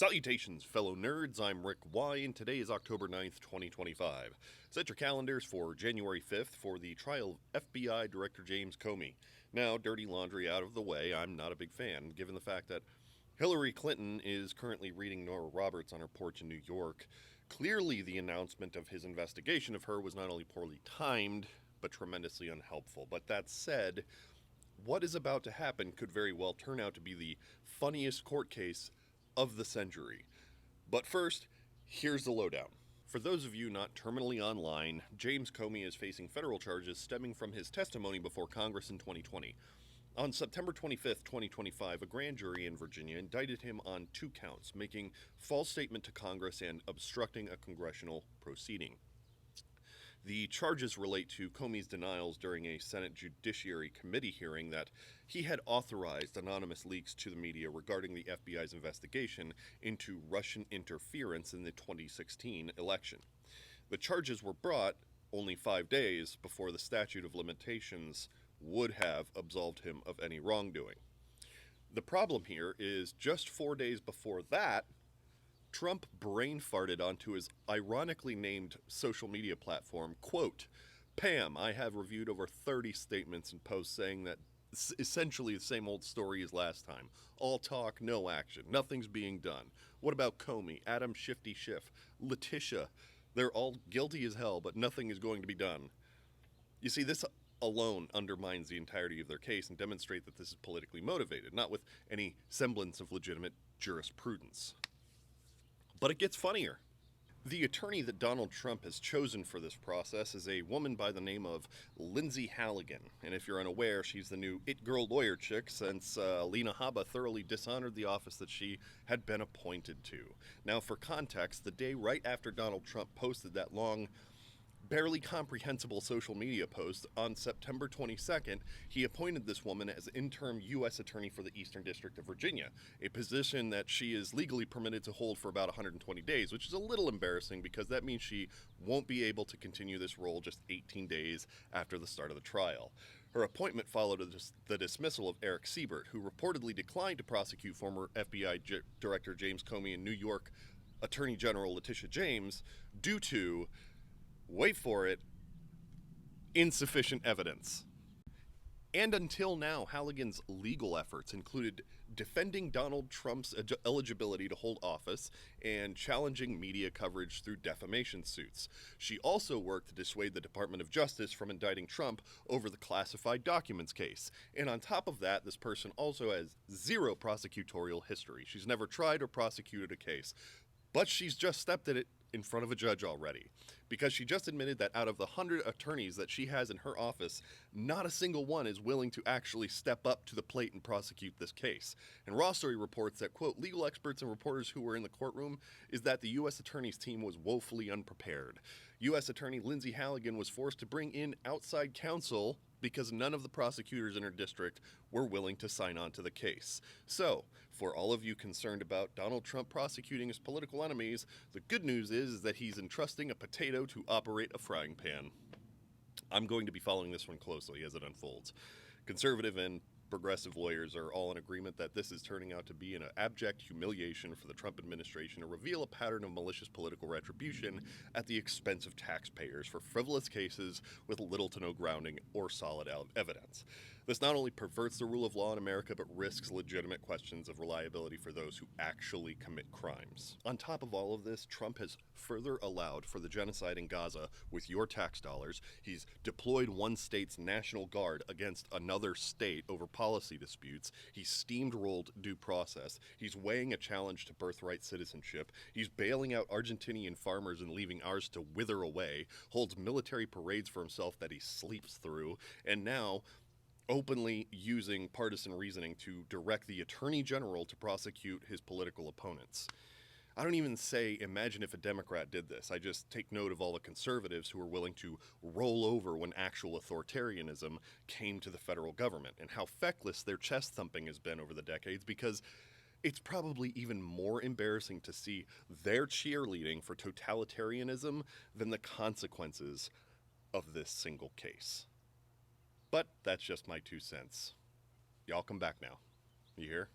Salutations, fellow nerds. I'm Rick Y, and today is October 9th, 2025. Set your calendars for January 5th for the trial of FBI Director James Comey. Now, dirty laundry out of the way, I'm not a big fan, given the fact that Hillary Clinton is currently reading Nora Roberts on her porch in New York. Clearly, the announcement of his investigation of her was not only poorly timed, but tremendously unhelpful. But that said, what is about to happen could very well turn out to be the funniest court case of the century. But first, here's the lowdown. For those of you not terminally online, James Comey is facing federal charges stemming from his testimony before Congress in 2020. On September 25th, 2025, a grand jury in Virginia indicted him on 2 counts, making false statement to Congress and obstructing a congressional proceeding. The charges relate to Comey's denials during a Senate Judiciary Committee hearing that he had authorized anonymous leaks to the media regarding the FBI's investigation into Russian interference in the 2016 election. The charges were brought only 5 days before the statute of limitations would have absolved him of any wrongdoing. The problem here is just 4 days before that, Trump brain farted onto his ironically named social media platform, quote, "Pam, I have reviewed over 30 statements and posts saying that it's essentially the same old story as last time. All talk, no action. Nothing's being done. What about Comey, Adam Shifty Schiff, Letitia? They're all guilty as hell, but nothing is going to be done." You see, this alone undermines the entirety of their case and demonstrates that this is politically motivated, not with any semblance of legitimate jurisprudence. But it gets funnier. The attorney that Donald Trump has chosen for this process is a woman by the name of Lindsey Halligan. And if you're unaware, she's the new it-girl lawyer chick since Alina Habba thoroughly dishonored the office that she had been appointed to. Now, for context, the day right after Donald Trump posted that long, barely comprehensible social media post on September 22nd, he appointed this woman as interim U.S. Attorney for the Eastern District of Virginia, a position that she is legally permitted to hold for about 120 days, which is a little embarrassing because that means she won't be able to continue this role just 18 days after the start of the trial. Her appointment followed the dismissal of Eric Siebert, who reportedly declined to prosecute former FBI Director James Comey and New York Attorney General Letitia James due to, wait for it, insufficient evidence. And until now, Halligan's legal efforts included defending Donald Trump's eligibility to hold office and challenging media coverage through defamation suits. She also worked to dissuade the Department of Justice from indicting Trump over the classified documents case. And on top of that, this person also has zero prosecutorial history. She's never tried or prosecuted a case, but she's just stepped in it in front of a judge already, because she just admitted that out of the 100 attorneys that she has in her office, not a single one is willing to actually step up to the plate and prosecute this case. And Raw Story reports that, quote, legal experts and reporters who were in the courtroom is that the U.S. Attorney's team was woefully unprepared. U.S. Attorney Lindsey Halligan was forced to bring in outside counsel because none of the prosecutors in her district were willing to sign on to the case. So, for all of you concerned about Donald Trump prosecuting his political enemies, the good news is that he's entrusting a potato to operate a frying pan. I'm going to be following this one closely as it unfolds. Conservative and progressive lawyers are all in agreement that this is turning out to be an abject humiliation for the Trump administration to reveal a pattern of malicious political retribution at the expense of taxpayers for frivolous cases with little to no grounding or solid evidence. This not only perverts the rule of law in America, but risks legitimate questions of reliability for those who actually commit crimes. On top of all of this, Trump has further allowed for the genocide in Gaza with your tax dollars. He's deployed one state's National Guard against another state over policy disputes. He's steamrolled due process. He's weighing a challenge to birthright citizenship. He's bailing out Argentinian farmers and leaving ours to wither away, holds military parades for himself that he sleeps through, and now openly using partisan reasoning to direct the Attorney General to prosecute his political opponents. I don't even say, imagine if a Democrat did this. I just take note of all the conservatives who are willing to roll over when actual authoritarianism came to the federal government, and how feckless their chest thumping has been over the decades, because it's probably even more embarrassing to see their cheerleading for totalitarianism than the consequences of this single case. But that's just my 2 cents. Y'all come back now. You hear?